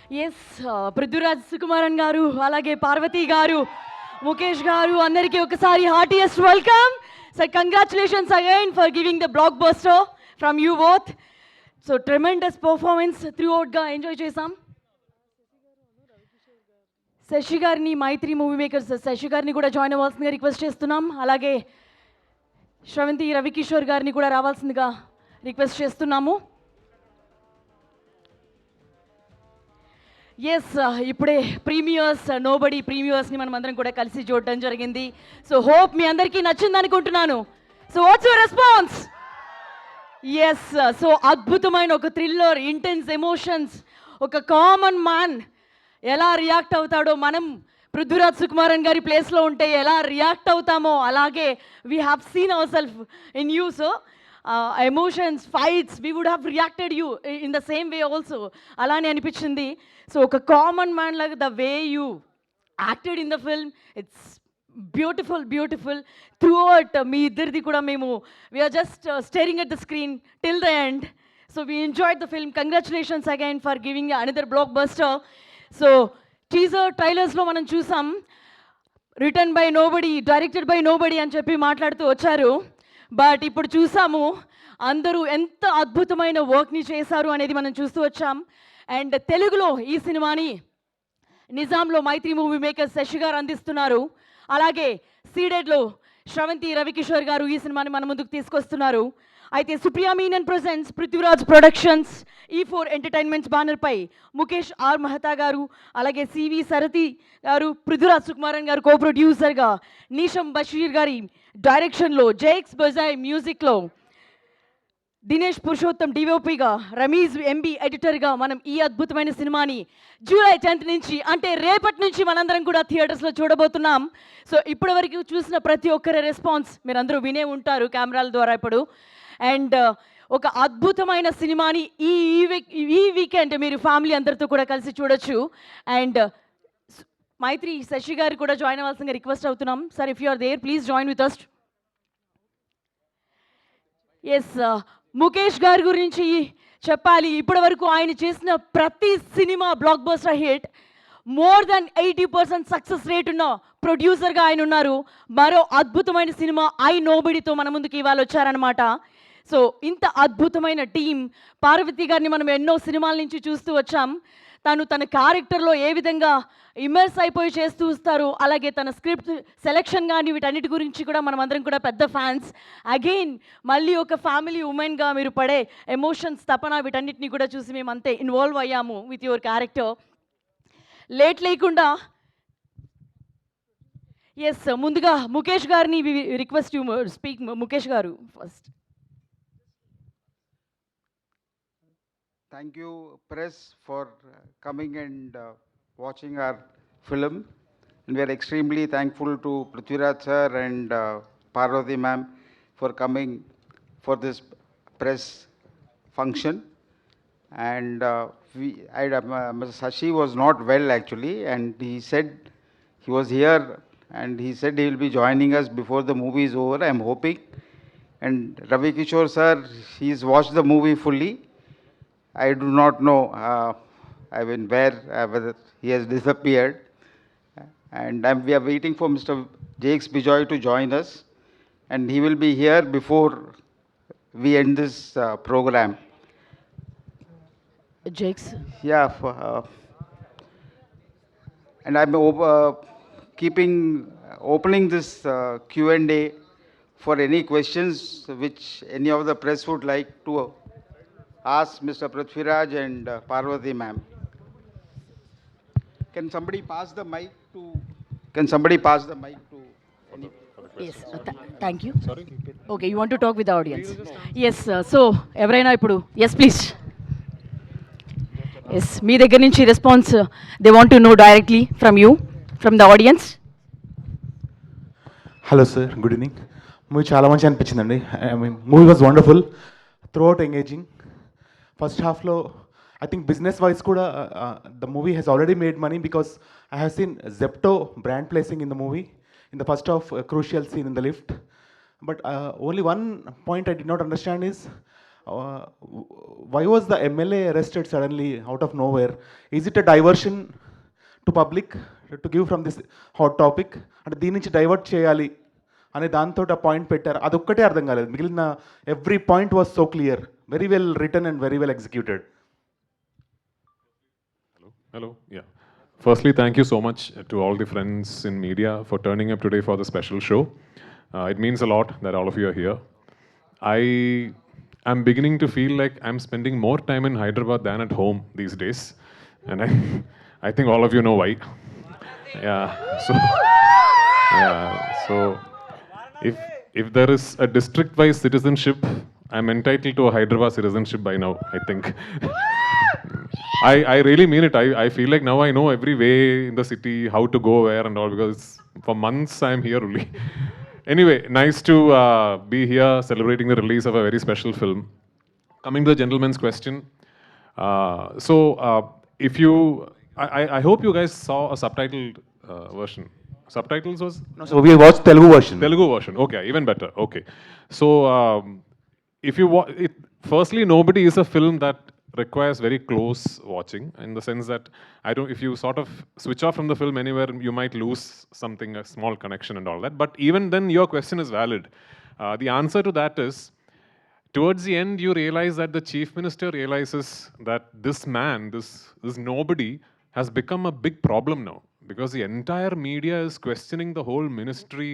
Yes, Prithviraj Sukumaran garu, alage Parvathy garu, Mukesh garu, andariki okasari heartiest welcome. So congratulations again for giving the blockbuster from you both. So tremendous performance throughout ga enjoy chesam. Shashi గారిని మైత్రి movie makers Shashi గారిని కూడా join అవ్వాల్సిందిగా request చేస్తున్నాం. అలాగే శ్రవంతి రవికిషోర్ గారిని కూడా రావాల్సిందిగా request చేస్తున్నాము. ఎస్, ఇప్పుడే ప్రీమియర్స్ నోబడి ప్రీమియర్స్ని మనం అందరం కూడా కలిసి చూడడం జరిగింది. సో హోప్ మీ అందరికీ నచ్చింది అనుకుంటున్నాను. So what's your response? Yes, so అద్భుతమైన ఒక థ్రిల్లర్, ఇంటెన్స్ ఎమోషన్స్, ఒక కామన్ మ్యాన్ ఎలా రియాక్ట్ అవుతాడో, మనం పృథ్వీరాజ్ సుకుమారన్ గారి ప్లేస్లో ఉంటే ఎలా రియాక్ట్ అవుతామో అలాగే we have seen our self in you. So emotions, fights, we would have reacted you in the same way also. అలానే అనిపించింది. సో ఒక కామన్ మ్యాన్ లాగా the way you acted in the film, it's beautiful beautiful throughout. మీ ఇద్దరిది కూడా మేము we're just staring at the screen till the end. So we enjoyed the film. Congratulations again for giving another blockbuster. So teaser ట్రైలర్స్లో మనం చూసాం, written by nobody, directed by nobody అని చెప్పి మాట్లాడుతూ వచ్చారు. బట్ ఇప్పుడు చూసాము అందరూ ఎంత అద్భుతమైన వర్క్ని చేశారు అనేది మనం చూస్తూ వచ్చాం. అండ్ తెలుగులో ఈ సినిమాని నిజాంలో మైత్రి మూవీ మేకర్స్ శశి గారు అందిస్తున్నారు. అలాగే సీడెడ్లో శ్రవంతి రవికిషోర్ గారు ఈ సినిమాని మన ముందుకు తీసుకొస్తున్నారు. అయితే Supriya Menon presents Prithviraj productions E4 entertainments బ్యానర్పై ముఖేష్ ఆర్ మెహతా గారు, అలాగే సివి సరతి గారు, పృథ్వీరాజ్ సుకుమారన్ గారు కో ప్రొడ్యూసర్గా, నీషం బషీర్ గారి డైరెక్షన్లో, జేక్స్ బజాయ్ మ్యూజిక్లో, దినేష్ పురుషోత్తం డిఓపిగా, రమీజ్ ఎంబీ ఎడిటర్గా మనం ఈ అద్భుతమైన సినిమాని జూలై 10th నుంచి, అంటే రేపటి నుంచి మనందరం కూడా థియేటర్స్లో చూడబోతున్నాం. సో ఇప్పటి వరకు చూసిన ప్రతి ఒక్కరి రెస్పాన్స్ మీరందరూ వినే ఉంటారు కెమెరాల ద్వారా ఇప్పుడు. అండ్ ఒక అద్భుతమైన సినిమాని ఈ వీకెండ్ మీరు ఫ్యామిలీ అందరితో కూడా కలిసి చూడొచ్చు. అండ్ మైత్రి శశి గారు కూడా జాయిన్ అవ్వాల్సిందిగా రిక్వెస్ట్ అవుతున్నాం. Sir, if you are there please join with us. Yes, Mukesh గారి గురించి చెప్పాలి. ఇప్పటి వరకు ఆయన చేసిన ప్రతి cinema blockbuster hit. More than 80% success rate ఉన్న ప్రొడ్యూసర్గా ఆయన ఉన్నారు. మరో అద్భుతమైన సినిమా ఐ నోబడితో మన ముందుకు ఇవాళ వచ్చారనమాట. సో ఇంత అద్భుతమైన టీం, పార్వతి గారిని మనం ఎన్నో సినిమాల నుంచి చూస్తూ వచ్చాం. తన క్యారెక్టర్లో ఏ విధంగా ఇమర్స్ అయిపోయి చేస్తూ వస్తారు, అలాగే తన స్క్రిప్ట్ సెలెక్షన్ కానీ వీటన్నిటి గురించి కూడా మనం అందరం కూడా పెద్ద ఫ్యాన్స్. అగైన్ మళ్ళీ ఒక ఫ్యామిలీ ఉమెన్గా మీరు పడే ఎమోషన్స్, తపన, వీటన్నిటిని కూడా చూసి మేము అంతే ఇన్వాల్వ్ అయ్యాము విత్ యువర్ క్యారెక్టర్. లేట్ లేకుండా ఎస్, ముందుగా ముఖేష్ గారిని రిక్వెస్ట్ యూ స్పీక్. ముఖేష్ గారు first. Thank you, press, for coming and watching our film. And we are extremely thankful to Prithviraj sir and Parvathy ma'am for coming for this press function. And Mr. Sashi was not well actually, and he said he was here and he said he will be joining us before the movie is over, I am hoping. And Ravi Kishore sir, he's watched the movie fully. I do not know, whether he has disappeared. And we are waiting for Mr. Jakes Bijoy to join us. And he will be here before we end this program. Jakes? Yeah. And I'm opening this Q&A for any questions which any of the press would like to ask Mr. Prithviraj and Parvathy ma'am. Can somebody pass the mic to any? Yes, thank you. Sorry. Okay, you want to talk with the audience? Yes, so ఎవరైనా ఇప్పుడు yes please. Yes, మీ దగ్గర నుంచి response they want to know directly from you, from the audience. Hello sir, good evening. Movie చాలా మంచి అనిపించిందండి. I mean movie was wonderful, throughout engaging. First హాఫ్లో I think business wise కూడా the movie has already made money because I have seen Zepto brand placing in the movie in the first half, crucial scene in the lift. But only one point I did not understand is why was the MLA arrested suddenly out of nowhere? Is it a diversion to public to give from this hot topic? అంటే దీని నుంచి divert చేయాలి అనే దాంతో ఆ point పెట్టారు. అదొక్కటే అర్థం కాలేదు. మిగిలిన every point was so clear, very well return and very well executed. Hello. Yeah. Firstly, thank you so much to all the friends in media for turning up today for the special show. It means a lot that all of you are here. I am beginning to feel like I'm spending more time in Hyderabad than at home these days, and I think all of you know why. Yeah. So if there is a district-wise citizenship, I'm entitled to a Hyderabad citizenship by now, I think. I really mean it. I feel like now I know every way in the city, how to go where and all, because for months I'm here only. Anyway, nice to be here celebrating the release of a very special film. Coming to the gentleman's question. If you, I hope you guys saw a subtitled version. Subtitles was? No, so we watched Telugu version. Telugu version. Okay, even better. Okay. So, if you watch it, firstly, Nobody is a film that requires very close watching, in the sense that if you sort of switch off from the film anywhere, you might lose something, a small connection and all that. But even then, your question is valid. The answer to that is, towards the end, you realize that the chief minister realizes that this man, this nobody, has become a big problem now, because the entire media is questioning the whole ministry.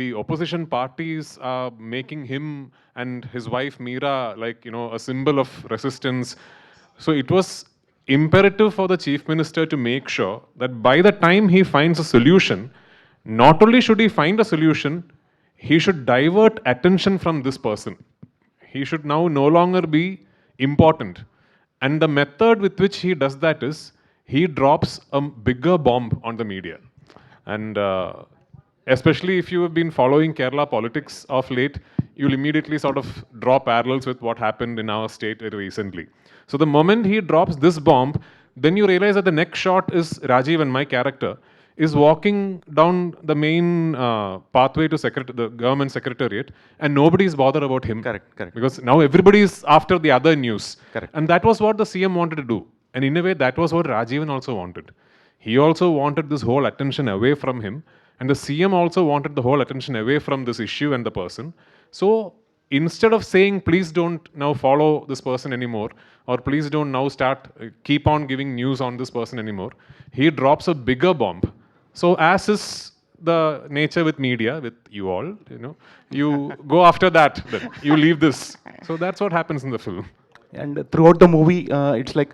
The opposition parties are making him and his wife Meera a symbol of resistance. So it was imperative for the chief minister to make sure that by the time he finds a solution, not only should he find a solution, he should divert attention from this person. He should now no longer be important. And the method with which he does that is, he drops a bigger bomb on the media. And especially if you have been following Kerala politics of late, you'll immediately sort of draw parallels with what happened in our state recently. So the moment he drops this bomb, then you realize that the next shot is Rajiv, and my character is walking down the main pathway to the government secretariat, and nobody is bothered about him. Correct. Because now everybody is after the other news. Correct. And that was what the CM wanted to do. And in a way, that was what Rajivan also wanted. He also wanted this whole attention away from him. And the CM also wanted the whole attention away from this issue and the person. So instead of saying, please don't now follow this person anymore, or please don't now keep on giving news on this person anymore, he drops a bigger bomb. So as is the nature with media, with you all, you go after that, then you leave this. So that's what happens in the film. And throughout the movie, it's like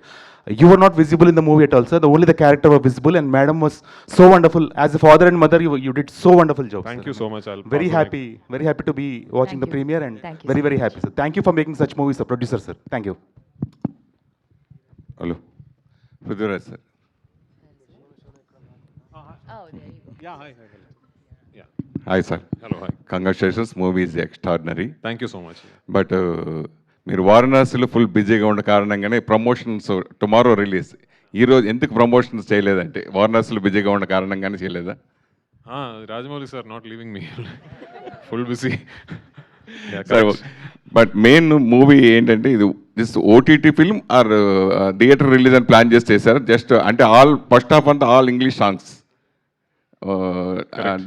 you were not visible in the movie at all, sir. Only the character was visible, and madam was so wonderful. As a father and mother, you did so wonderful job. Thank sir. you so much. Very happy to be watching the premiere, and Thank you very happy, sir. Thank you for making such movies, sir. Producer, sir. Thank you. Hello. Prithviraj, sir. Oh, there you go. Yeah, hi. Yeah. Hi, sir. Hello, hi. Congratulations. Movie is extraordinary. Thank you so much. But మీరు వారణాసిలో full బిజీగా ఉన్న కారణంగానే promotions tomorrow release. ఈరోజు ఎందుకు promotions చేయలేదంటే వారణాసిలో బిజీగా ఉన్న కారణంగానే చేయలేదా? Rajamouli sir not leaving me. Full busy. But main movie ఏంటంటే ఇది just OTT film or theatre release అని ప్లాన్ చేసి చేశారు. జస్ట్ అంటే ఫస్ట్ హాఫ్ అంతా all English songs,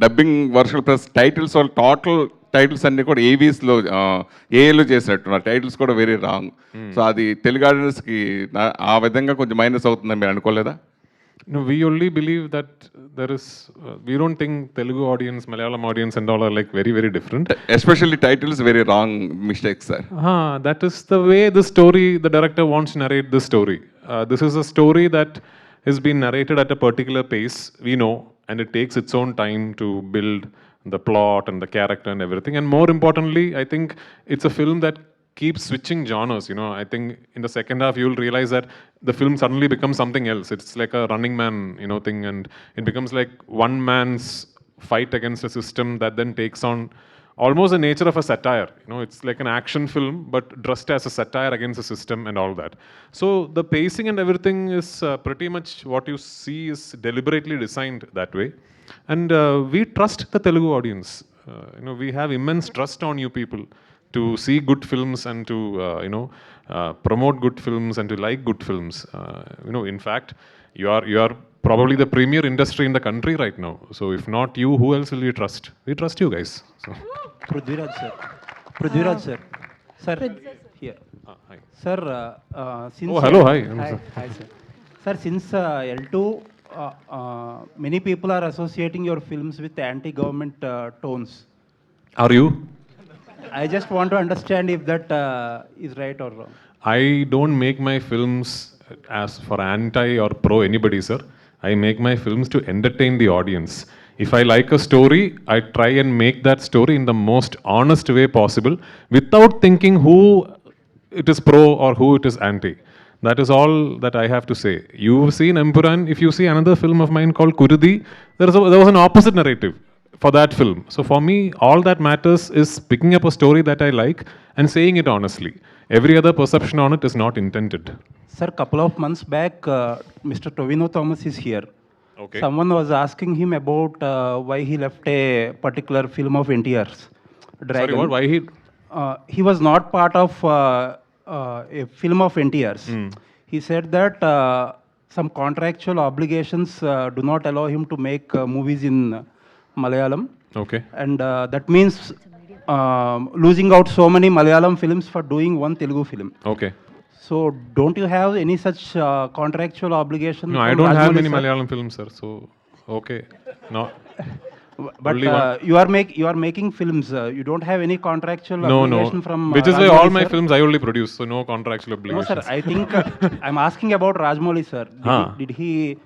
dubbing version plus titles, వాళ్ళు టోటల్ టైటిల్స్ అన్ని కూడా ఏవీస్లో ఏఏలో చేసినట్టున్నారు. టైటిల్స్ కూడా వెరీ రాంగ్. సో అది తెలుగు ఆడియన్స్కి ఆ విధంగా కొంచెం మైనస్ అవుతుందని మీరు అనుకోలేదా? No, we only believe that there is, we don't think Telugu audience, Malayalam audience and all are like very, very different. Especially titles, very wrong mistakes, sir. That is the way the story, the director wants to narrate this story. This is a story that has been narrated at a particular pace, we know, and it takes its own time to build the plot and the character and everything. And more importantly, I think it's a film that keeps switching genres. I think in the second half you'll realize that the film suddenly becomes something else. It's like a Running Man thing, and it becomes like one man's fight against a system that then takes on almost the nature of a satire. It's like an action film but dressed as a satire against the system and all that. So the pacing and everything is pretty much what you see is deliberately designed that way. And we trust the Telugu audience. We have immense trust on you people. to see good films and to promote good films and to like good films. In fact, you are probably the premier industry in the country right now. So if not you, who else will we trust? We trust you guys. So. Prithviraj sir. Prithviraj sir. Sir, here. Hi. Sir, since... Oh, hello, hi. Hi, sir. Sir, since L2, many people are associating your films with anti-government tones. Are you? I just want to understand if that is right or wrong. I don't make my films as for anti or pro anybody, sir. I make my films to entertain the audience. If I like a story, I try and make that story in the most honest way possible without thinking who it is pro or who it is anti. That is all that I have to say. You've seen Empuran. If you see another film of mine called Kurudi, there was an opposite narrative for that film. So for me, all that matters is picking up a story that I like and saying it honestly. Every other perception on it is not intended. Sir, couple of months back, Mr. Tovino Thomas is here. Okay. Someone was asking him about why he left a particular film of NTR's, Dragon. Sorry, what? Why he? He was not part of a film of NTR's. He said that some contractual obligations do not allow him to make movies in Malayalam. Okay. And that means losing out so many Malayalam films for doing one Telugu film. Okay. So don't you have any such contractual obligation? No, I from don't have Rajmouli, many sir? Malayalam films, sir. So, okay. No. But Only one. you are making films. You don't have any contractual No. obligation from Which is why Rajmouli, all my sir? films I only produce, so no contractual No, obligations. sir. I think I'm asking about Rajmouli, sir. Did he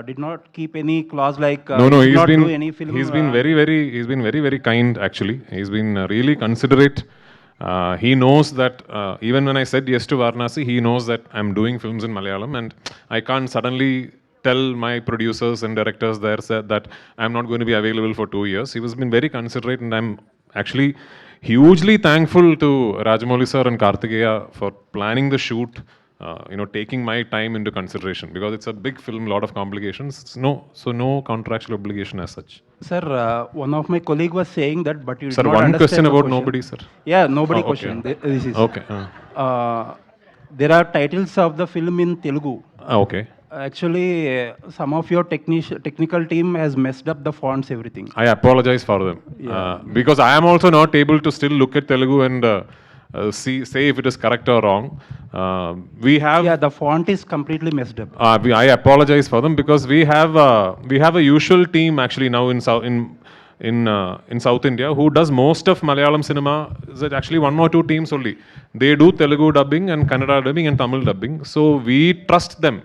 did not keep any clause like No, he did he's not been do any film? he's been very kind actually. He's been really considerate. He knows that even when I said yes to Varanasi, he knows that I'm doing films in Malayalam, and I can't suddenly tell my producers and directors there that I'm not going to be available for 2 years. He has been very considerate, and I'm actually hugely thankful to Rajamouli sir and Kartikeya for planning the shoot. Taking my time into consideration, because it's a big film, lot of complications. No contractual obligation as such. Sir, one of my colleague was saying that, but you Sir, did not one understand question the about question. nobody, sir. Yeah, nobody Oh, okay. question. This is Okay. there are titles of the film in Telugu. Okay. Actually, some of your technical team has messed up the fonts, everything. I apologize for them. Because I am also not able to still look at Telugu and say if it is correct or wrong. We have. Yeah, the font is completely messed up. I apologize for them, because we have a usual team actually now in South India who does most of Malayalam cinema. Is actually one or two teams only. They do Telugu dubbing and Kannada dubbing and Tamil dubbing. So we trust them.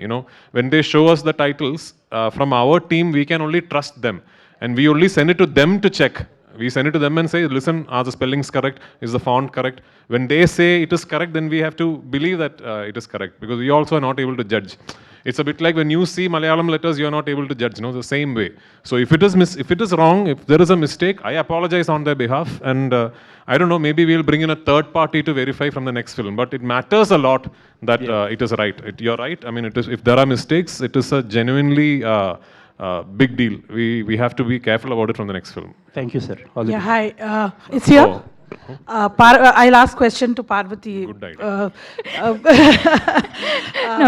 When they show us the titles from our team, we can only trust them, and we only send it to them to check. We send it to them and say, listen, are the spellings correct? Is the font correct? When they say it is correct, then we have to believe that it is correct, because we also are not able to judge. It's a bit like when you see Malayalam letters, you are not able to judge, the same way. So if it is wrong, if there is a mistake, I apologize on their behalf, and I don't know, maybe we'll bring in a third party to verify from the next film. But it matters a lot that it is right. You're right. I mean, if there are mistakes, it is a genuinely big deal. We have to be careful about it from the next film. Thank you, sir. All the Yeah, best. hi. It's here. I'll ask question to Parvathy. Good idea.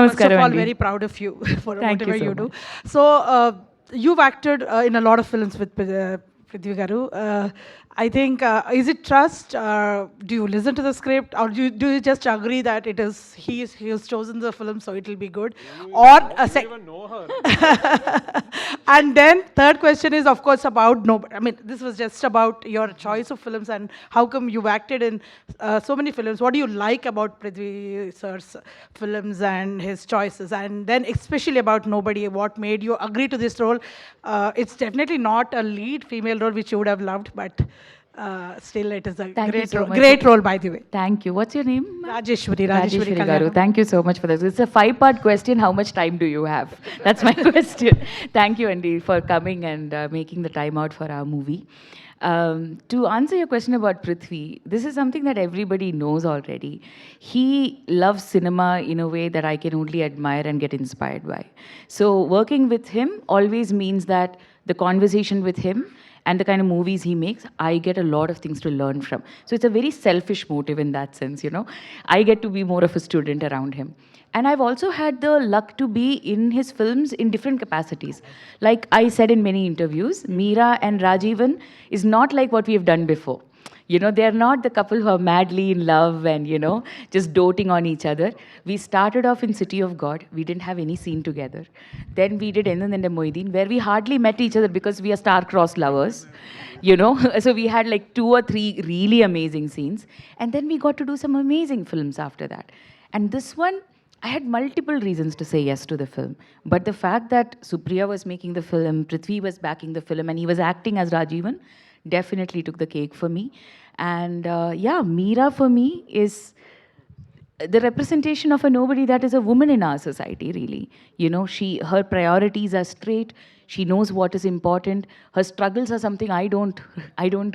First of all, Andy. very proud of you for Thank you whatever so you do. So, you've acted in a lot of films with Prithvi Garu. I think, is it trust? Do you listen to the script, or do you just agree that it is he has chosen the film, so it will be good? Or and then third question is, of course, about I mean, this was just about your choice of films and how come you've acted in so many films. What do you like about Prithvi sir's films and his choices? And then especially about Nobody, what made you agree to this role? It's definitely not a lead female role, which you would have loved, but still it is a Thank you great so role. much. Great role, by the way. Thank you. What's your name? Rajeshwari Garu. Kalyanam. Thank you so much for this. It's a 5-part question. How much time do you have? That's my question. Thank you, Andy, for coming and making the time out for our movie. To answer your question about Prithvi, this is something that everybody knows already. He loves cinema in a way that I can only admire and get inspired by. So working with him always means that the conversation with him and the kind of movies he makes, I get a lot of things to learn from. So it's a very selfish motive in that sense, you know. I get to be more of a student around him. And I've also had the luck to be in his films in different capacities. Like I said in many interviews, Meera and Rajivan is not like what we have done before. You know, they're not the couple who are madly in love and, you know, just doting on each other. We started off in City of God. We didn't have any scene together. Then we did Endan and Moideen, where we hardly met each other because we are star-crossed lovers. You know, so we had like 2 or 3 really amazing scenes. And then we got to do some amazing films after that. And this one, I had multiple reasons to say yes to the film. But the fact that Supriya was making the film, Prithvi was backing the film, and he was acting as Rajivan, definitely took the cake for me. And yeah, Meera for me is the representation of a nobody that is a woman in our society, really. You know, her priorities are straight. She knows what is important. Her struggles are something I don't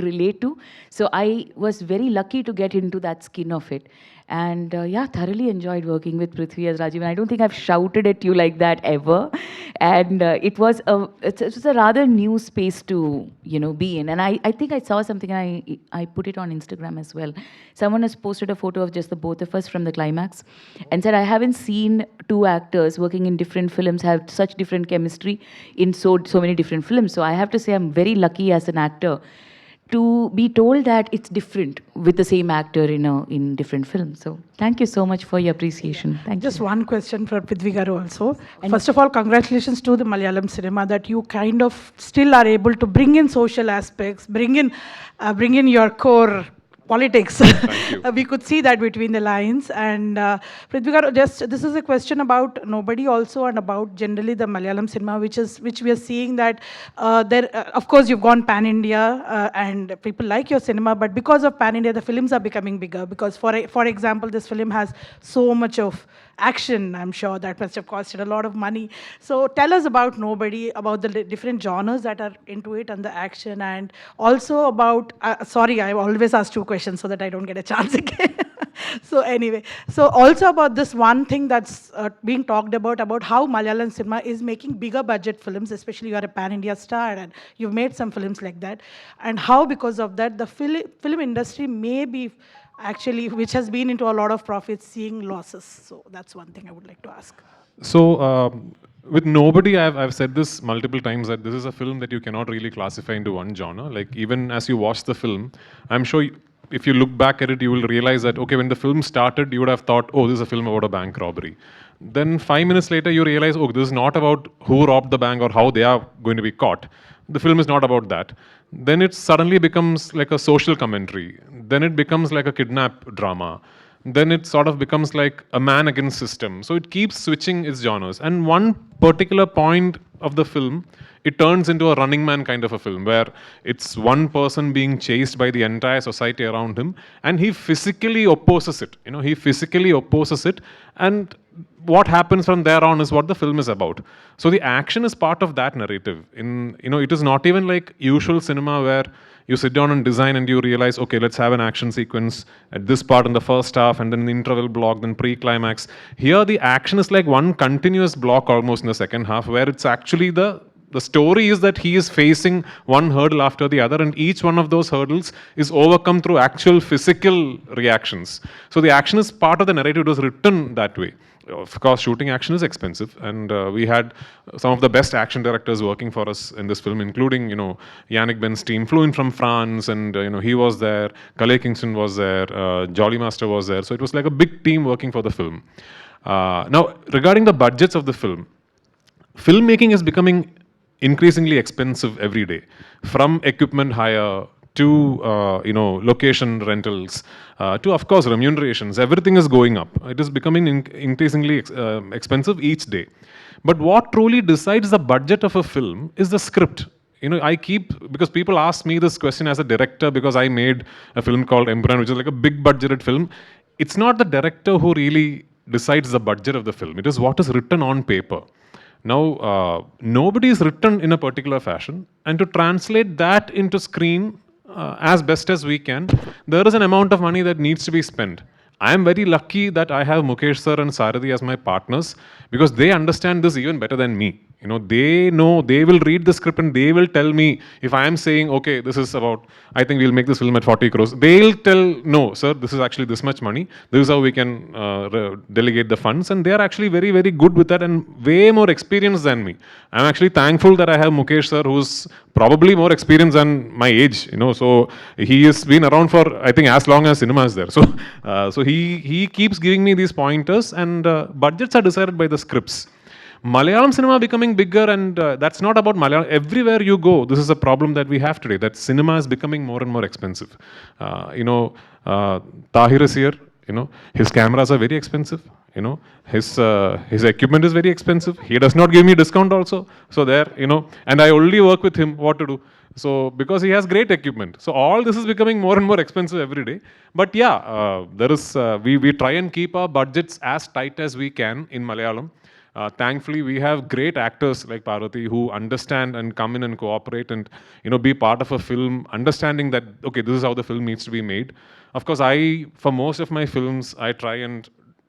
relate to. So I was very lucky to get into that skin of it. And yeah, thoroughly enjoyed working with Prithvi as Rajiv. And I don't think I've shouted at you like that ever. And it was a rather new space to, you know, be in. And I think I saw something, and I put it on Instagram as well. Someone has posted a photo of just the both of us from the climax and said, I haven't seen 2 actors working in different films have such different chemistry in so many different films. So I have to say I'm very lucky as an actor to be told that it's different with the same actor in different films. So thank you so much for your appreciation. Thank Just you. one question for Prithvi garu also. First of all, congratulations to the Malayalam cinema that you kind of still are able to bring in social aspects, bring in your core politics. We could see that between the lines. And Prithvi garu, this is a question about nobody also, and about generally the Malayalam cinema, which we are seeing that of course you've gone pan India and people like your cinema, but because of pan India the films are becoming bigger, because for example this film has so much of action. I'm sure that must have costed a lot of money. So tell us about Nobody, about the different genres that are into it and the action, and also about, sorry, I always ask 2 questions so that I don't get a chance again. So anyway, so also about this one thing that's being talked about how Malayalam cinema is making bigger budget films, especially you are a pan-India star and you've made some films like that, and how because of that the film industry may be actually, which has been into a lot of profits, seeing losses. So that's one thing I would like to ask. So with Nobody, I've said this multiple times that this is a film that you cannot really classify into one genre. Like even as you watch the film, I'm sure if you look back at it, you will realize that, okay, when the film started, you would have thought, oh, this is a film about a bank robbery. Then 5 minutes later, you realize, oh, this is not about who robbed the bank or how they are going to be caught. The film is not about that. Then it suddenly becomes like a social commentary. Then it becomes like a kidnap drama. Then it sort of becomes like a man against system. So it keeps switching its genres. And one particular point of the film, it turns into a Running Man kind of a film where it's one person being chased by the entire society around him, and he physically opposes it. You know, he physically opposes it, and what happens from there on is what the film is about. So the action is part of that narrative. It is not even like usual cinema where you sit down and design and you realize, okay, let's have an action sequence at this part in the first half and then the interval block, then pre-climax. Here the action is like one continuous block almost in the second half, where it's actually the story is that he is facing one hurdle after the other, and each one of those hurdles is overcome through actual physical reactions. So the action is part of the narrative. It was written that way. Of course, shooting action is expensive, and we had some of the best action directors working for us in this film, including, Yannick Ben's team flew in from France, and, he was there, Calais Kingston was there, Jolly Master was there. So it was like a big team working for the film. Now, regarding the budgets of the film, filmmaking is becoming increasingly expensive every day, from equipment hire to location rentals to, of course, remunerations. Everything is going up. It is becoming increasingly expensive each day. But what truly decides the budget of a film is the script. Because people ask me this question as a director, because I made a film called Emperor, which is like a big budgeted film. It's not the director who really decides the budget of the film. It is what is written on paper. Now, Nobody is written in a particular fashion, and to translate that into screen as best as we can, there is an amount of money that needs to be spent. I am very lucky that I have Mukesh sir and Sarathi as my partners, because they understand this even better than me. You know, they will read the script and they will tell me if I am saying, okay, this is about, I think we'll make this film at 40 crores. They'll tell, no, sir, this is actually this much money. This is how we can delegate the funds. And they are actually very, very good with that and way more experienced than me. I'm actually thankful that I have Mukesh sir, who's probably more experienced than my age, you know. So he has been around for, I think, as long as cinema is there. So he keeps giving me these pointers, and budgets are decided by the scripts. Malayalam cinema becoming bigger, and that's not about Malayalam. Everywhere you go, this is a problem that we have today, that cinema is becoming more and more expensive. Tahir is here, you know, his cameras are very expensive, you know, his equipment is very expensive. He does not give me discount also. So there, you know, and I only work with him what to do. So because he has great equipment. So all this is becoming more and more expensive every day. But yeah, we try and keep our budgets as tight as we can in Malayalam. Thankfully, we have great actors like Parvathy who understand and come in and cooperate and, you know, be part of a film, understanding that, okay, this is how the film needs to be made. Of course, for most of my films, I try and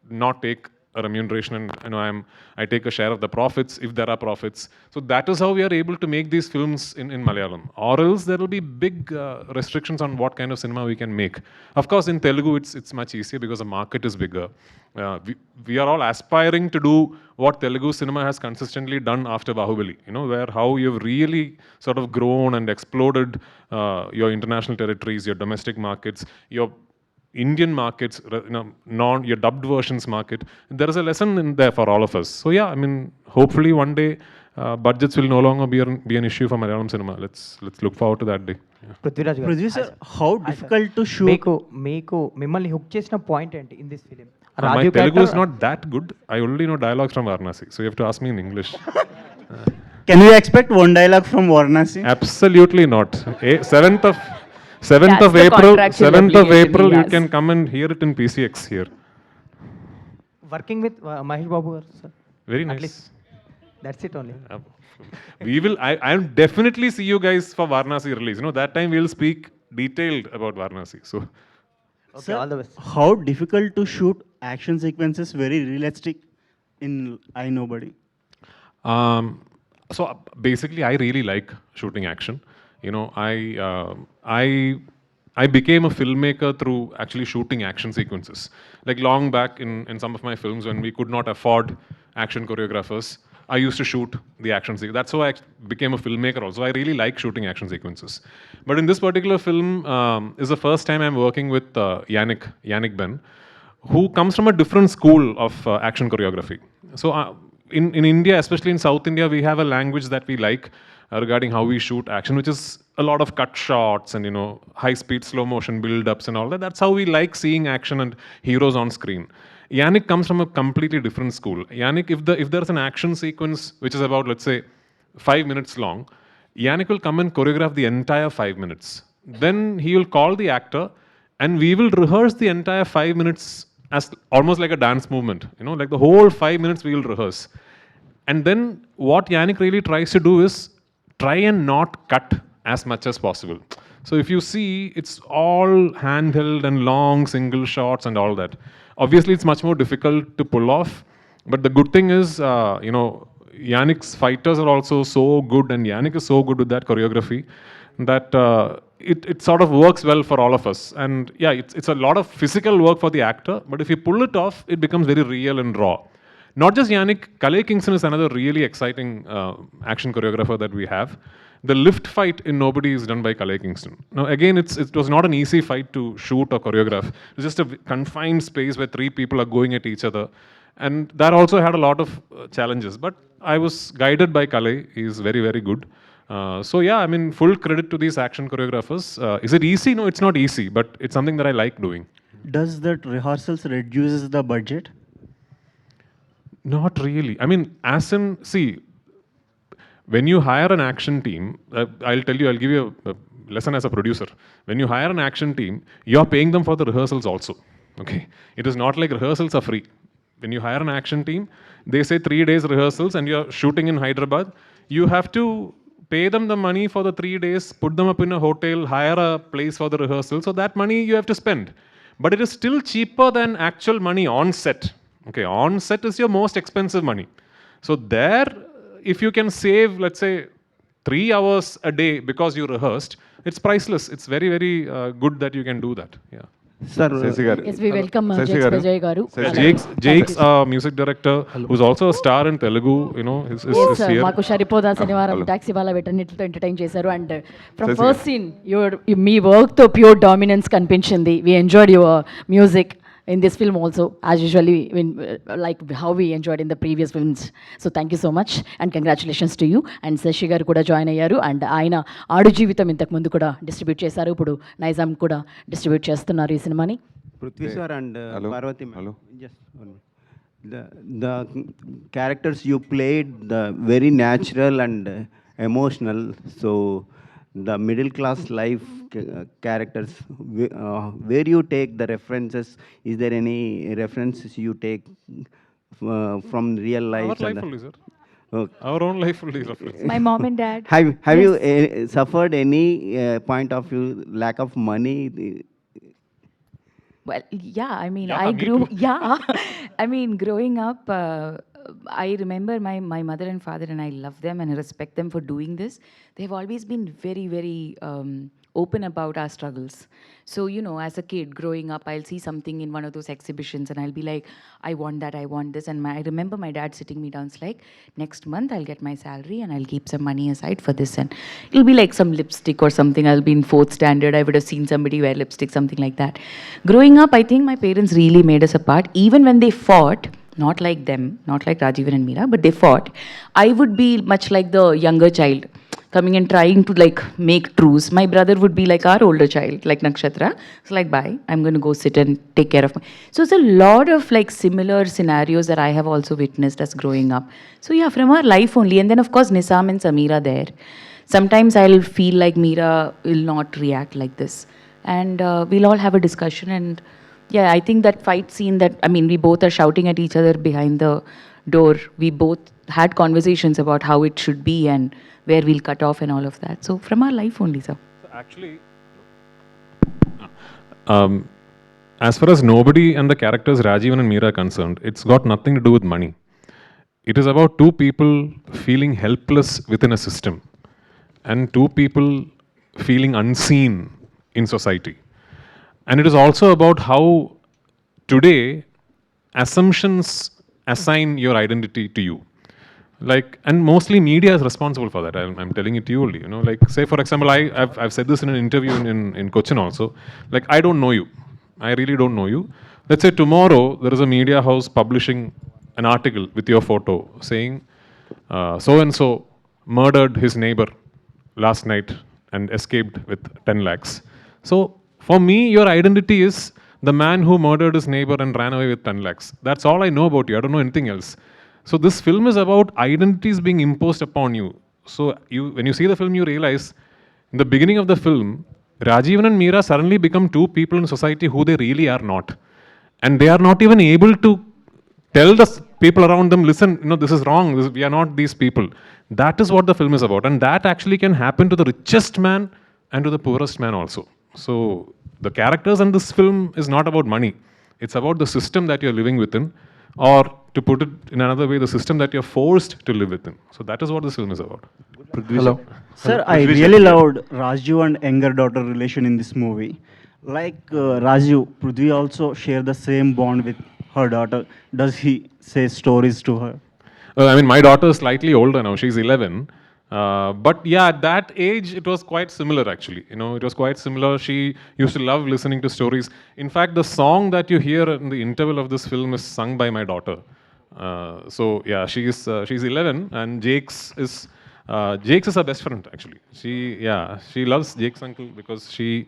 not take a remuneration, and, you know, I take a share of the profits if there are profits. So that is how we are able to make these films in Malayalam. Or else there will be big restrictions on what kind of cinema we can make. Of course, in Telugu, it's much easier because the market is bigger. We are all aspiring to do what Telugu cinema has consistently done after Bahubali, you know, where how you've really sort of grown and exploded your international territories, your domestic markets, your Indian markets, you know, your dubbed versions market. There is a lesson in there for all of us. So yeah, I mean, hopefully one day budgets will no longer be an issue for Malayalam cinema. Let's look forward to that day. Yeah. Prithviraj garu. Pridhvi sir, how difficult to shoot? మీకు మిమ్మల్ని hook చేసిన point ఏంటి in this film? My Telugu is not that good. I only know dialogues from Varanasi, so you have to ask me in English. Can we expect one dialogue from Varanasi? Absolutely not. 7th of That's the April, contractual 7th of obligation April, he you has. can come and hear it in PCX here. Working with Mahesh Babu garu sir, Very at nice. least that's it only. I'll definitely see you guys for Varanasi release. You know, that time we'll speak detailed about Varanasi. So, Okay, Sir, all the best. how difficult to shoot action sequences very realistic in I Nobody? so basically, I really like shooting action. You know, I became a filmmaker through actually shooting action sequences. Like long back in some of my films when we could not afford action choreographers, I used to shoot the action sequence. That's how I became a filmmaker also. I really like shooting action sequences. But in this particular film, is the first time I'm working with Yannick Ben, who comes from a different school of action choreography. So in India, especially in South India, we have a language that we like regarding how we shoot action, which is a lot of cut shots and, you know, high-speed, slow-motion build-ups and all that. That's how we like seeing action and heroes on screen. Yannick comes from a completely different school. Yannick, if there's an action sequence which is about, let's say, 5 minutes long, Yannick will come and choreograph the entire 5 minutes. Then he will call the actor and we will rehearse the entire 5 minutes as almost like a dance movement. You know, like the whole 5 minutes we will rehearse. And then what Yannick really tries to do is try and not cut as much as possible. So if you see, it's all handheld and long single shots and all that. Obviously, it's much more difficult to pull off. But the good thing is, you know, Yannick's fighters are also so good, and Yannick is so good with that choreography that it sort of works well for all of us. And yeah, it's a lot of physical work for the actor, but if you pull it off, it becomes very real and raw. Not just Yannick, Kalei Kingston is another really exciting action choreographer that we have. The lift fight in Nobody is done by Kalei Kingston. Now again, it was not an easy fight to shoot or choreograph. It's just a confined space where 3 people are going at each other. And that also had a lot of challenges. But I was guided by Kalei. He's very, very good. So yeah, I mean, full credit to these action choreographers. Is it easy? No, it's not easy, but it's something that I like doing. Does that rehearsals reduces the budget? Not really. I mean, see, when you hire an action team, I'll give you a lesson as a producer. When you hire an action team, you're paying them for the rehearsals also. Okay? It is not like rehearsals are free. When you hire an action team, they say 3 days rehearsals and you're shooting in Hyderabad, you have to pay them the money for the 3 days, put them up in a hotel, hire a place for the rehearsal. So that money you have to spend. But it is still cheaper than actual money on set. Okay, on set is your most expensive money. So there, if you can save, let's say, 3 hours a day because you rehearsed, it's priceless. It's very, very good that you can do that. Yeah. Shashi garu Yes, we welcome Shashi Jakes గారు Vijay garu. Jake's music director, who's also a star in Telugu, you know, is Yes, here. మాకు షరిపోదా శనివారం Hello. Taxi వాళ్ళ వీటన్నిటితో entertain చేశారు and from Sasi first scene మీ వర్క్తో pure dominance కనిపించింది. We enjoyed your music in this film also, as usually like how we enjoyed in the previous films. So thank you so much and congratulations to you. And Sashi garu kuda join ayyaru and ayana Aadu Jeevitam intaku mundu kuda distribute chesaru, ipudu Nizam kuda distribute chestunnaru ee cinemani. Prithvi sir and Hello. Parvathy ma'am. Hello. Just one minute. The characters you played, the very natural and emotional. So the middle class life characters, where you take the references? Is there any references you take from real life? Our life only, sir. Okay. Our own life only reference. My mom and dad. Have you suffered any point of view lack of money? Well, yeah, I mean, Yeah, I me grew, too. yeah, I mean, growing up, I remember my mother and father, and I love them and I respect them for doing this. They've always been very, very open about our struggles. So, you know, as a kid growing up, I'll see something in one of those exhibitions and I'll be like, I want that, I want this. And I remember my dad sitting me down, it's like, next month I'll get my salary and I'll keep some money aside for this. And it'll be like some lipstick or something. I'll be in 4th standard. I would have seen somebody wear lipstick, something like that. Growing up, I think my parents really made us apart. Even when they fought, not like them, not like Rajivan and Meera, but they fought, I would be much like the younger child, coming and trying to like make truce. My brother would be like our older child, like Nakshatra. It's like, bye, I'm going to go sit and take care of my... So it's a lot of like similar scenarios that I have also witnessed as growing up. So yeah, from our life only. And then of course Nisam and Sameera there. Sometimes I'll feel like Meera will not react like this. And we'll all have a discussion. And yeah, I think that fight scene that, I mean, we both are shouting at each other behind the door. We both had conversations about how it should be and where we'll cut off and all of that. So from our life only, sir. So actually, as far as Nobody and the characters Rajivan and Meera are concerned, it's got nothing to do with money. It is about two people feeling helpless within a system and two people feeling unseen in society. And it is also about how today assumptions assign your identity to you. Like, and mostly media is responsible for that. I'm telling it to you only, you know, like, say for example, I've said this in an interview in Cochin also, like, I don't know you. I really don't know you. Let's say tomorrow there is a media house publishing an article with your photo saying, so-and-so murdered his neighbor last night and escaped with 10 lakhs. So for me, your identity is the man who murdered his neighbor and ran away with 10 lakhs. That's all I know about you. I don't know anything else. So this film is about identities being imposed upon you. So when you see the film, you realize in the beginning of the film, Rajivan and Meera suddenly become two people in society who they really are not. And they are not even able to tell the people around them, listen, you know, this is wrong. We are not these people. That is what the film is about. And that actually can happen to the richest man and to the poorest man also. So the characters in this film is not about money. It's about the system that you're living within, or to put it in another way, the system that you're forced to live within. So that is what this film is about. Hello. Sir, I really loved Raju and younger daughter relation in this movie. Like Raju, Prithvi also share the same bond with her daughter. Does he say stories to her? I mean, my daughter is slightly older now. She's 11. But yeah, at that age, it was quite similar actually. You know, it was quite similar. She used to love listening to stories. In fact, the song that you hear in the interval of this film is sung by my daughter. So yeah, she's 11, and Jakes is her best friend actually. She loves Jake's uncle because she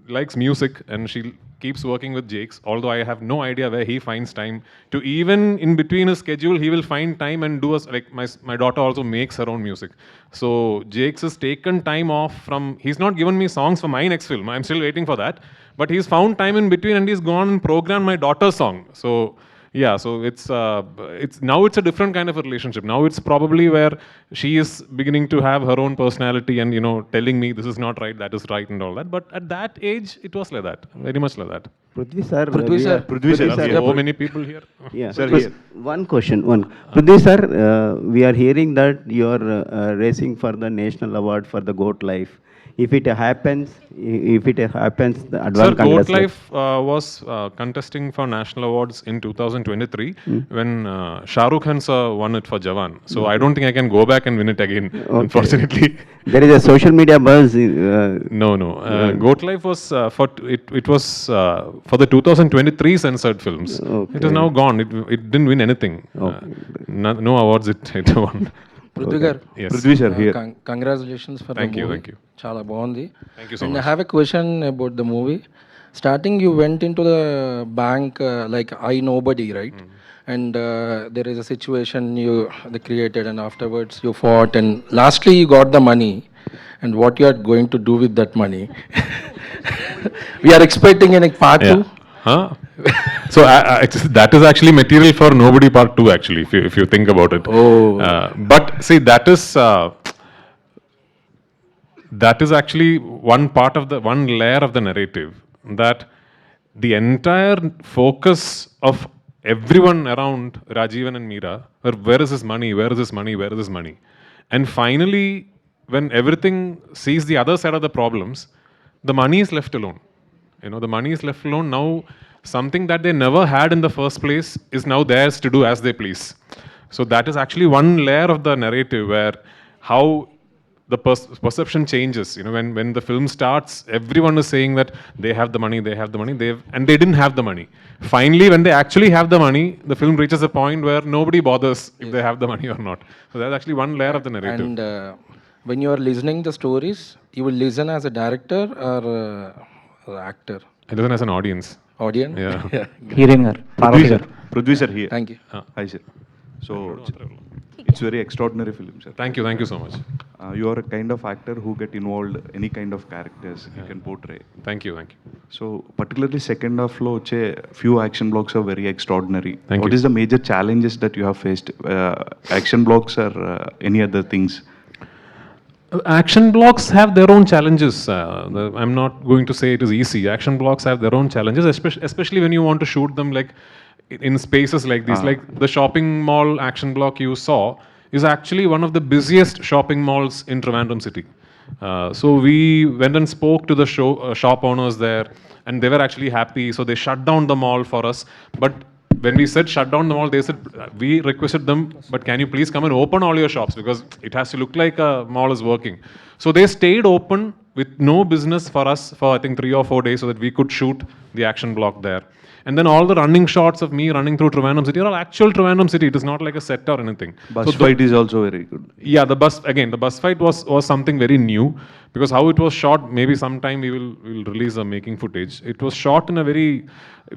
likes music and she keeps working with Jakes, although I have no idea where he finds time to, even in between his schedule, he will find time and do us, like my daughter also makes her own music. So Jakes has taken time off from, he's not given me songs for my next film, I'm still waiting for that, but he's found time in between and he's gone and programmed my daughter's song. So Yeah, so it's now it's a different kind of a relationship. Now it's probably where she is beginning to have her own personality and telling me this is not right, that is right, and all that. But at that age, it was like that, very much like that. Prithvi sir, Prithvi sir. Prithvi sir, There are so many people here. yeah. Sir, Prithvi- here. One question. Prithvi sir, we are hearing that you are racing for the national award for the goat life. If it happens, the Sir, advance Goat congratulations. Life was contesting for national awards in 2023 when Shah Rukh Khan sir won it for Jawan. So I don't think I can go back and win it again, unfortunately. There is a social media buzz. No. Goat Life was it was for the 2023 censored films. It is now gone. It didn't win anything. No awards it won. Prithvi garu. Yes. Prithvi sir, here. Congratulations for Thank the you, movie. thank you. Chala bagundi. Thank you so And much. I have a question about the movie. Starting, you went into the bank like nobody, right? And there is a situation they created, and afterwards you fought, and lastly you got the money. And what you are going to do with that money? We are expecting in a part two. Huh? So that is actually material for Nobody Part 2 actually, if you think about it. Oh. But see, that is actually one layer of the narrative, that the entire focus of everyone around Rajivan and Meera were, where is this money, where is this money, where is this money? And finally, when everything sees the other side of the problems, the money is left alone. The money is left alone. Now, something that they never had in the first place is now theirs to do as they please. So that is actually one layer of the narrative where how the perception changes. When the film starts, everyone is saying that they have the money, and they didn't have the money. Finally, when they actually have the money, the film reaches a point where nobody bothers if they have the money or not. So that's actually one layer of the narrative. And when you are listening the stories, you will listen as a director or actor? I listen as an audience. Audience? Yeah. Hearing her. Parvathy sir. Prithvi sir here. Thank you. Hi sir. So it's very extraordinary film, sir. Thank you so much. You are a kind of actor who get involved any kind of characters you can portray. Thank you. So particularly second half lo che few action blocks are very extraordinary. Thank What you. is the major challenges that you have faced? Action blocks or any other things? Action blocks have their own challenges. I'm not going to say it is easy. Action blocks have their own challenges, especially when you want to shoot them like in spaces like these. Like the shopping mall action block you saw is actually one of the busiest shopping malls in Trivandrum city. So we went and spoke to the shop owners there, and they were actually happy. So they shut down the mall for us. But when we said shut down the mall, they said, we requested them, but can you please come and open all your shops, because it has to look like a mall is working. So they stayed open with no business for us for I think 3 or 4 days so that we could shoot the action block there. And then all the running shots of me running through Trivandrum city are all actual Trivandrum city. It is not like a set or anything. Bus fight is also very good. Yeah, the bus fight was something very new, because how it was shot, maybe sometime we will release a making footage. It was shot in a very,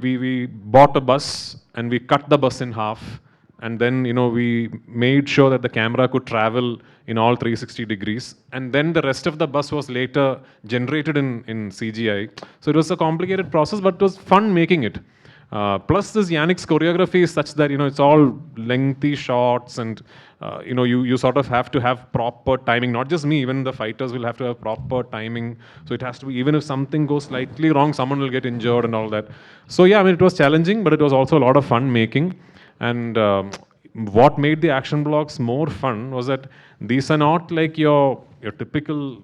we bought a bus and we cut the bus in half, and then we made sure that the camera could travel in all 360 degrees, and then the rest of the bus was later generated in CGI. So it was a complicated process, but it was fun making it. Plus this Yannick's choreography is such that it's all lengthy shots, and you sort of have to have proper timing. Not just me, even the fighters will have to have proper timing. So it has to be, even if something goes slightly wrong, someone will get injured and all that. So yeah, I mean, it was challenging, but it was also a lot of fun making. And what made the action blocks more fun was that these are not like your typical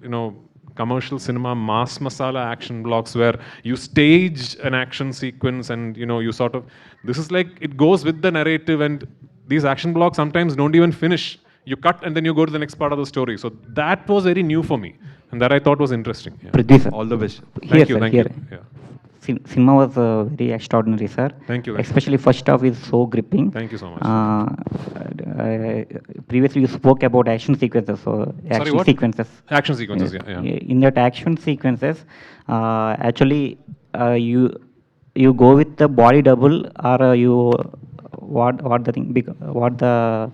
commercial cinema mass masala action blocks where you stage an action sequence and you sort of, this is like it goes with the narrative, and these action blocks sometimes don't even finish. You cut and then you go to the next part of the story. So that was very new for me, and that I thought was interesting. Yeah. Prithvi sir. All the best. Thank you. Yeah. Cinema was very extraordinary, sir. Thank you. Especially first half is so gripping. Thank you so much. Previously you spoke about action sequences. Action sequences, yeah. In that action sequences, actually you go with the body double, or you what the thing? What the?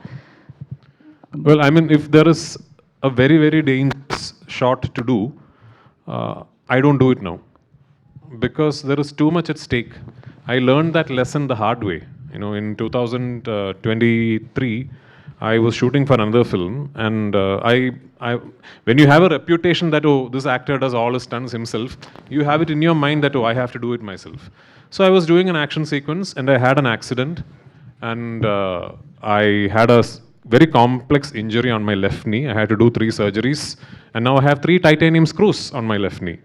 Well, I mean, if there is a very, very dangerous shot to do, I don't do it now, because there is too much at stake. I learned that lesson the hard way. You know, in 2023, I was shooting for another film, and when you have a reputation that, oh, this actor does all his stunts himself, you have it in your mind that, oh, I have to do it myself. So I was doing an action sequence, and I had an accident, and I had a very complex injury on my left knee. I had to do 3 surgeries, and now I have 3 titanium screws on my left knee.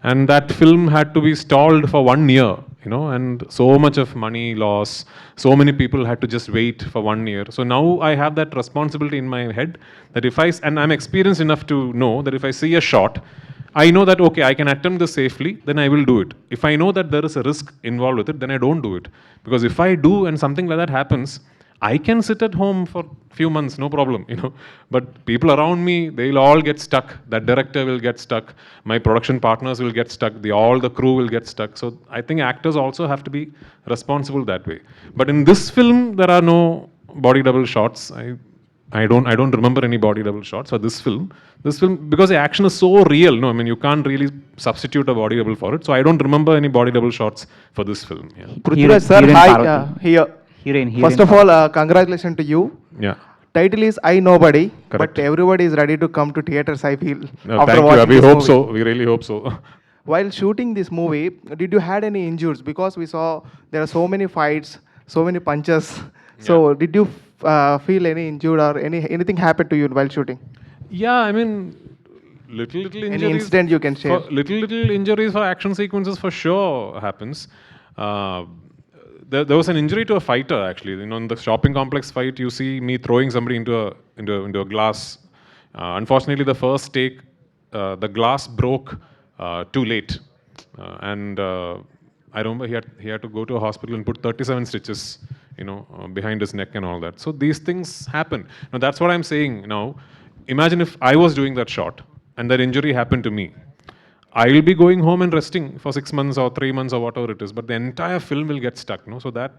And that film had to be stalled for 1 year, you know, and so much of money loss, so many people had to just wait for 1 year. So now I have that responsibility in my head that and I'm experienced enough to know that if I see a shot, I know that, okay, I can attempt this safely, then I will do it. If I know that there is a risk involved with it, then I don't do it. Because if I do and something like that happens, I can sit at home for a few months, no problem, you know. But people around me, they'll all get stuck. That director will get stuck. My production partners will get stuck. All the crew will get stuck. So I think actors also have to be responsible that way. But in this film, there are no body double shots. I don't remember any body double shots for this film. This film, because the action is so real, no, I mean, you can't really substitute a body double for it. So I don't remember any body double shots for this film. Yeah. Prithviraj sir, hi. Here. Heroine. First of all, congratulations to you. Yeah. Title is I Nobody, Correct. but everybody is ready to come to theaters, I feel. No, after thank you. watching We this hope movie. so. We really hope so. While shooting this movie, did you had any injuries? Because we saw there are so many fights, so many punches. So did you feel any injured or anything happened to you while shooting? Yeah, I mean, little injuries. Any incident you can share? Little injuries for action sequences for sure happens. There was an injury to a fighter actually. You know, in the shopping complex fight, you see me throwing somebody into a glass. Unfortunately, the first take, the glass broke too late, and I remember he had to go to a hospital and put 37 stitches, you know, behind his neck and all that. So these things happen. Now that's what I'm saying. Now, imagine if I was doing that shot and that injury happened to me. I'll be going home and resting for 6 months or 3 months or whatever it is, but the entire film will get stuck. No, so that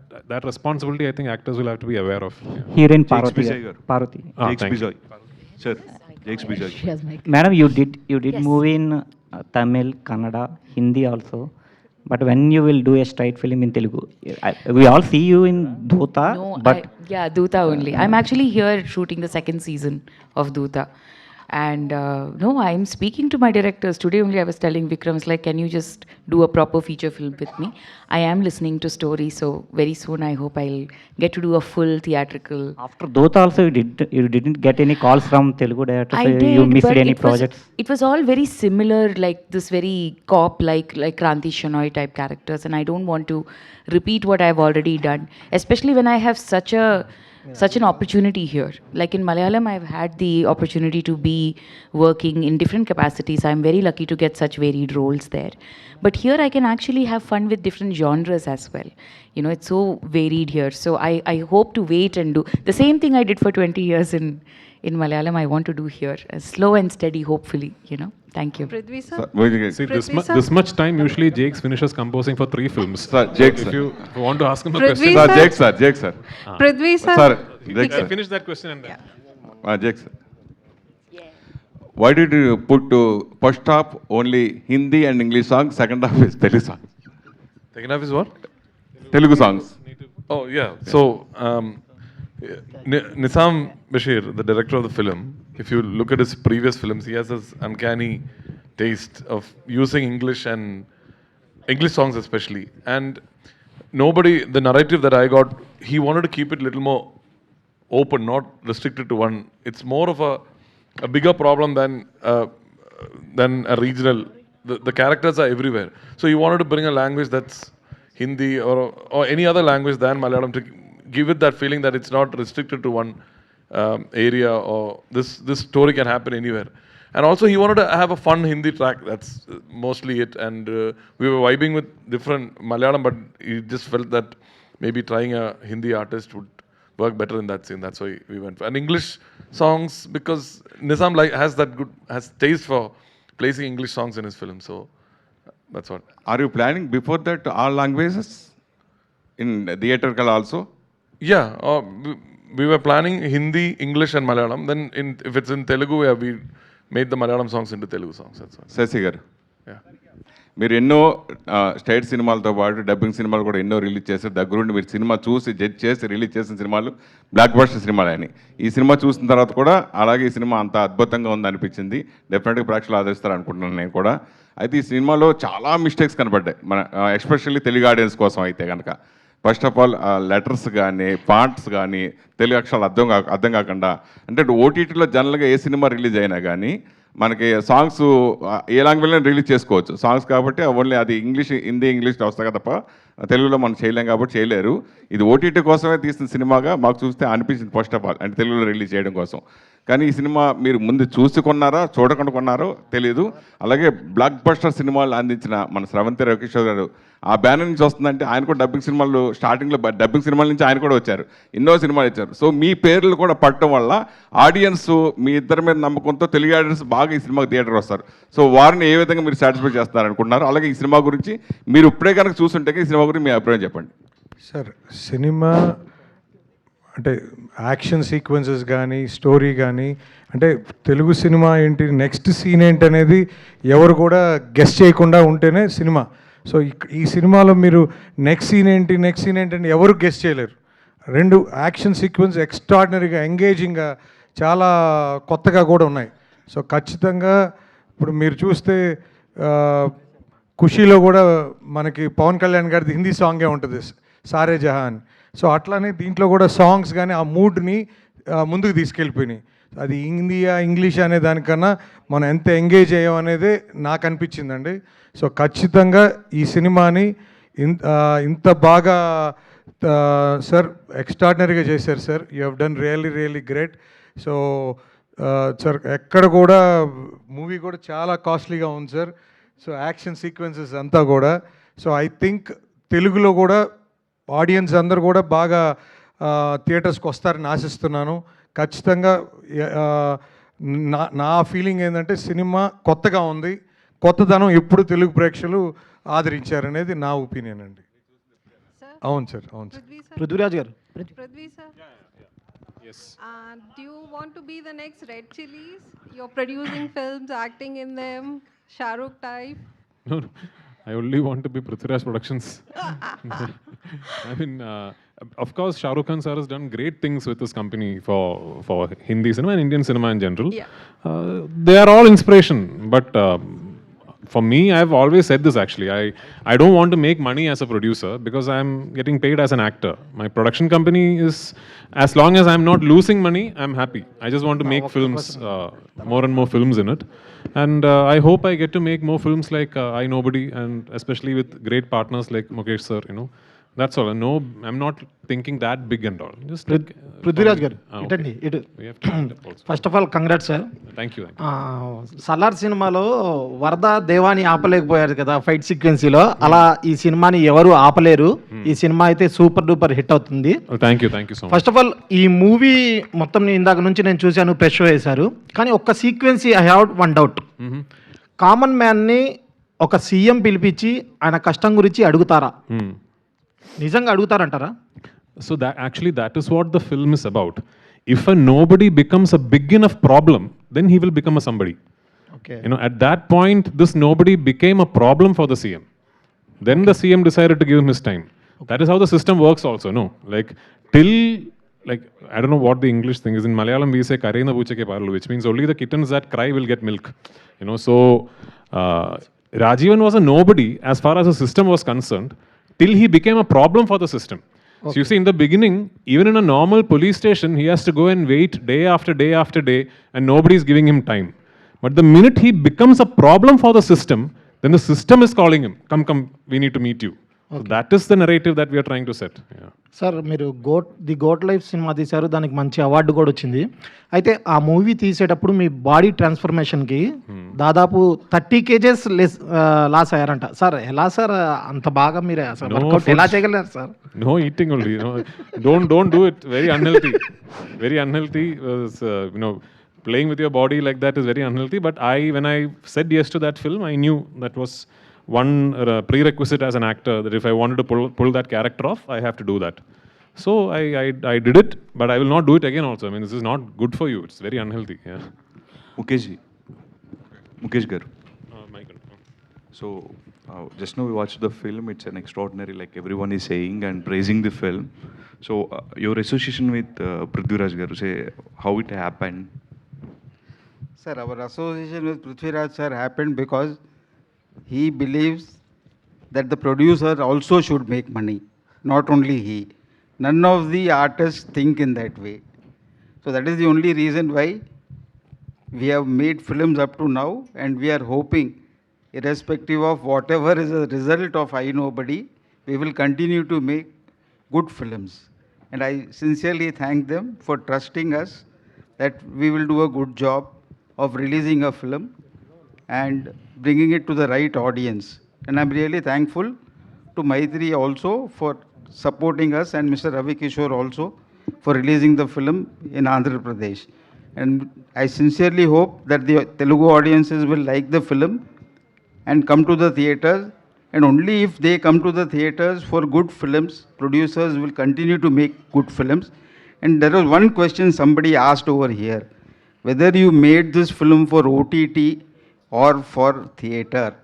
responsibility, I think actors will have to be aware of. Yeah. Heroine Jakes Parvathy. Bijay garu. Parvathy. Jakes thank Bijay. Sir, Jakes Bijay. Madam, you did movie in Tamil, Kannada, Hindi also. But when you will do a straight film in Telugu, we all see you in Dhoota. No, but yeah, Dhoota only. I'm actually here shooting the 2nd season of Dhoota. And no, I'm speaking to my directors. Today only I was telling Vikram, it's like, can you just do a proper feature film with me? I am listening to stories, so very soon I hope I'll get to do a full theatrical. after Dhoota also, you didn't get any calls from Telugu directors. I So did, you missed but any it projects? it was all very similar, like this very cop, like Kranti Shenoy type characters, and I don't want to repeat what I've already done, especially when I have such an opportunity here. Like in Malayalam, I've had the opportunity to be working in different capacities. I'm very lucky to get such varied roles there. But here I can actually have fun with different genres as well. You know, it's so varied here. So I hope to wait and do the same thing I did for 20 years in Malayalam, I want to do here. Slow and steady, hopefully, you know. Thank you. Prithvi sir? See, this much time, usually Jakes finishes composing for 3 films. Sir, Jakes, If you want to ask him a Prithvi question. sir? Jakes sir. Prithvi sir? Sir, Jakes sir. Finish that question and then. Jakes sir. Why did you put first half only Hindi and English songs, second half is Telugu songs? Second half is what? Telugu songs. Oh, yeah. So, Nizam Bashir, the director of the film, if you look at his previous films, he has this uncanny taste of using English and English songs especially. And the narrative that I got, he wanted to keep it a little more open, not restricted to one. It's more of a bigger problem than a regional. The characters are everywhere. So he wanted to bring a language that's Hindi or any other language than Malayalam to give it that feeling that it's not restricted to one area, or this story can happen anywhere. And also he wanted to have a fun Hindi track. That's mostly it. And we were vibing with different Malayalam, but he just felt that maybe trying a Hindi artist would work better in that scene. That's why we went for. And English songs, because Nizam has taste for placing English songs in his film. So that's what. Are you planning before that all languages in theatrical also? Yeah, we were planning Hindi, English, and Malayalam. Then, if it's in Telugu, we made the Malayalam songs into Telugu songs. That's why. Sesi garu. Yeah. మీరు ఎన్నో state సినిమాలతో పాటు dubbing సినిమాలు కూడా ఎన్నో release చేశారు. దగ్గరుండి మీరు సినిమా చూసి జడ్జ్ చేసి రిలీజ్ చేసిన సినిమాలు బ్లాక్ బస్టర్ సినిమాలు అని. ఈ సినిమా చూసిన తర్వాత కూడా అలాగే ఈ సినిమా అంత అద్భుతంగా ఉంది అనిపించింది. డెఫినెట్గా ప్రేక్షకులు ఆదరిస్తారు అనుకుంటున్నాను నేను కూడా. అయితే ఈ సినిమాలో చాలా మిస్టేక్స్ కనపడ్డాయి మన ఎస్పెషల్లీ తెలుగు ఆడియన్స్ కోసం అయితే కనుక. ఫస్ట్ ఆఫ్ ఆల్ లెటర్స్ కానీ ఫాంట్స్ కానీ తెలుగు అక్షరాలు అర్థం కాకుండా, అంటే ఓటీటీలో జనరల్గా ఏ సినిమా రిలీజ్ అయినా కానీ మనకి సాంగ్స్ ఏ లాంగ్వేజ్లో రిలీజ్ చేసుకోవచ్చు సాంగ్స్ కాబట్టి, ఓన్లీ అది హిందీ ఇంగ్లీష్లో వస్తాయి తప్ప తెలుగులో మనం చేయలేం కాబట్టి చేయలేరు. ఇది ఓటీటీ కోసమే తీసిన సినిమాగా మాకు చూస్తే అనిపించింది ఫస్ట్ ఆఫ్ ఆల్, అంటే తెలుగులో రిలీజ్ చేయడం కోసం. కానీ ఈ సినిమా మీరు ముందు చూసి కొన్నారా చూడకుండా కొన్నారో తెలియదు. అలాగే బ్లాక్ బస్టర్ సినిమాలు అందించిన మన స్రవంతి రవికిషోర్ గారు ఆ బ్యానర్ నుంచి వస్తుందంటే ఆయన కూడా డబ్బింగ్ సినిమాలు స్టార్టింగ్లో డబ్బింగ్ సినిమాల నుంచి ఆయన కూడా వచ్చారు, ఎన్నో సినిమాలు ఇచ్చారు. సో మీ పేర్లు కూడా పట్టడం వల్ల ఆడియన్స్ మీ ఇద్దరి మీద నమ్మకంతో తెలుగు ఆడియన్స్ బాగా ఈ సినిమాకి థియేటర్ వస్తారు. సో వారిని ఏ విధంగా మీరు సాటిస్ఫై చేస్తారు అనుకుంటున్నారు? అలాగే ఈ సినిమా గురించి మీరు ఇప్పుడే కనుక చూస్తుంటే ఈ సినిమా గురించి మీ అభిప్రాయం చెప్పండి. సార్, సినిమా అంటే యాక్షన్ సీక్వెన్సెస్ కానీ స్టోరీ కానీ, అంటే తెలుగు సినిమా ఏంటి నెక్స్ట్ సీన్ ఏంటి అనేది ఎవరు కూడా గెస్ చేయకుండా ఉంటేనే సినిమా. సో ఈ సినిమాలో మీరు నెక్స్ట్ సీన్ ఏంటి అని ఎవరు గెస్ చేయలేరు. రెండు యాక్షన్ సీక్వెన్స్ ఎక్స్ట్రాడినరీగా ఎంగేజింగ్గా చాలా కొత్తగా కూడా ఉన్నాయి. సో ఖచ్చితంగా ఇప్పుడు మీరు చూస్తే ఖుషీలో కూడా మనకి పవన్ కళ్యాణ్ గారిది హిందీ సాంగే ఉంటుంది, సారే జహాన్. సో అట్లానే దీంట్లో కూడా సాంగ్స్ కానీ ఆ మూడ్ని ముందుకు తీసుకెళ్ళిపోయినాయి. అది ఇంగ్లీష్ అనే దానికన్నా మనం ఎంత ఎంగేజ్ అయ్యాం అనేది నాకు అనిపించిందండి. సో ఖచ్చితంగా ఈ సినిమాని ఇంత బాగా సార్ ఎక్స్ట్రాడినరీగా చేశారు sir. You have done really great. So sir ఎక్కడ కూడా మూవీ కూడా చాలా కాస్ట్లీగా ఉంది సార్. సో యాక్షన్ సీక్వెన్సెస్ అంతా కూడా. సో ఐ థింక్ తెలుగులో కూడా ఆడియన్స్ అందరూ కూడా బాగా థియేటర్స్కి వస్తారని ఆశిస్తున్నాను. ఖచ్చితంగా నా ఫీలింగ్ ఏంటంటే సినిమా కొత్తగా ఉంది, కొత్తదనం ఎప్పుడు తెలుగు ప్రేక్షకులు ఆదరించారనేది నా ఒపీనియన్ అండి. అవును సార్, అవును సార్. పృథ్వీరాజ్ గారు, Prithvi sir. Yes. Do you want to be the next Red Chillies? You're producing films, acting in them, Shah Rukh type. No, I only want to be Prithviraj Productions. I mean, of course, Shah Rukh Khan sir has done great things with this company for Hindi cinema and Indian cinema in general. Yeah. They are all inspiration, but for me, I've always said this actually. I don't want to make money as a producer because I'm getting paid as an actor. My production company is, as long as I'm not losing money, I'm happy. I just want to make films, more and more films in it. And I hope I get to make more films like I Nobody, and especially with great partners like Mukesh sir, you know. That's all. No, I'm not thinking that big and all. Just like, Prithviraj గారు ఇటండి ఇటు. First of all congrats sir. Thank you. Salaar సినిమాలో వరద దేవాని ఆపలేకపోయారు కదా fight సీక్వెన్సీలో, అలా ఈ సినిమాని ఎవరు ఆపలేరు. ఈ సినిమా అయితే సూపర్ డూపర్ హిట్ అవుతుంది. Thank you so much. First of all ఈ మూవీ మొత్తం ఇందాక నుంచి నేను చూశాను, ప్రెష్ వేశారు. కానీ ఒక్క sequence I have one doubt. Common మ్యాన్ని ఒక సీఎం పిలిపించి ఆయన కష్టం గురించి అడుగుతారా? నిజంగా అడుగుతారంటారా? So that is what the film is about. If a nobody becomes a big enough problem, then he will become a somebody. Okay. You know, at that point, this nobody became a problem for the CM. Then the CM decided to give him his time. Okay. That is how the system works also, no? Like, till, like, I don't know what the English thing is. In Malayalam, we say, Karena Buchake Paralu, which means only the kittens that cry will get milk. You know, so Rajivan was a nobody as far as the system was concerned, till he became a problem for the system. Okay. So you see, in the beginning, even in a normal police station, he has to go and wait day after day after day, and nobody is giving him time. But the minute he becomes a problem for the system, then the system is calling him, come, we need to meet you. Okay. So that is the narrative that we are trying to set. Yeah. Sir, మీరు the goat life cinema తీశారు, దానికి మంచి award కూడా వచ్చింది. అయితే ఆ movie తీసేటప్పుడు మీ body ట్రాన్స్ఫర్మేషన్కి దాదాపు 30 kgs లాస్ అయ్యారంట. సార్ ఎలా సార్ అంత బాగా మీరు అసలు వర్కౌట్ ఎలా చేయగలరు sir? No eating only. Don't do it. Very unhealthy. Very unhealthy. You know, playing with your body like that is very unhealthy. But when I said yes to that film, I knew that was one prerequisite as an actor, that if I wanted to pull that character off, I have to do that. So I did it, but I will not do it again also. I mean, this is not good for you. It's very unhealthy. Yeah. Mukesh garu. So Just now we watched the film. It's an extraordinary, like everyone is saying and praising the film. So your association with Prithviraj Garu, say how it happened. Sir, our association with Prithviraj sir happened because he believes that the producer also should make money, not only he. None of the artists think in that way. So that is the only reason why we have made films up to now, and we are hoping, irrespective of whatever is the result of I Nobody, we will continue to make good films. And I sincerely thank them for trusting us that we will do a good job of releasing a film and bringing it to the right audience. And I'm really thankful to Maitri also for supporting us, and Mr. Ravi Kishore also for releasing the film in Andhra Pradesh. And I sincerely hope that the Telugu audiences will like the film and come to the theaters. And only if they come to the theaters for good films, producers will continue to make good films. And there was one question somebody asked over here, whether you made this film for OTT or for theater.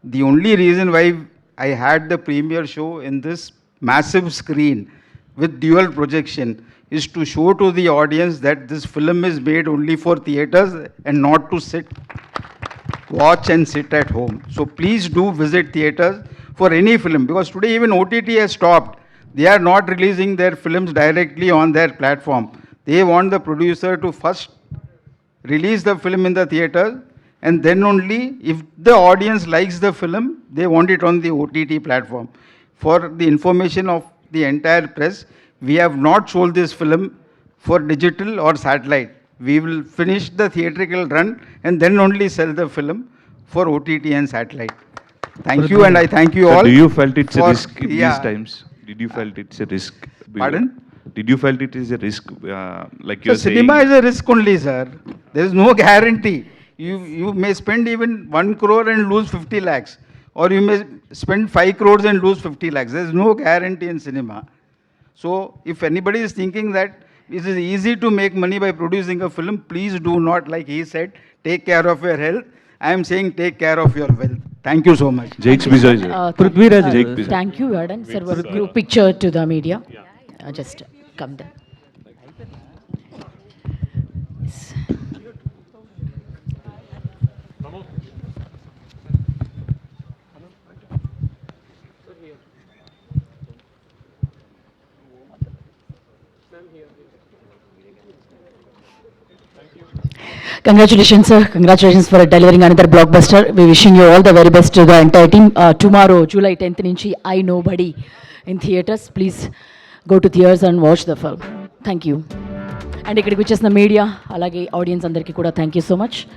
The only reason why I had the premiere show in this massive screen with dual projection is to show to the audience that this film is made only for theaters and not to watch and sit at home. So please do visit theaters for any film, because today even OTT has stopped. They are not releasing their films directly on their platform. They want the producer to first release the film in the theater, and then only if the audience likes the film, they want it on the OTT platform. For the information of the entire press, we have not sold this film for digital or satellite. We will finish the theatrical run and then only sell the film for OTT and satellite. Thank you, and I thank you all. Do you felt it's a risk in yeah. these times? Did you felt it's a risk? Pardon? Did you felt it is a risk, like So you're saying? cinema is a risk only, sir. There is no guarantee. You may spend even 1 crore and lose 50 lakhs. Or you may spend 5 crores and lose 50 lakhs. There is no guarantee in cinema. So if anybody is thinking that it is easy to make money by producing a film, please do not, like he said, take care of your health. I am saying take care of your wealth. Thank you so much. Jake's Bijoy, sir. Prithviraj. Jake Bijoy. Thank you, Vardan. Sir, one group picture to the media. Just come there. Yes. Congratulations, sir. Congratulations for delivering another blockbuster. We wishing you all the very best to the entire team. Tomorrow, July 10th, nunchi I Nobody in theaters. Please go to theaters and watch the film. Thank you. And ikkadiki vachesina media, alage audience andariki kuda thank you so much.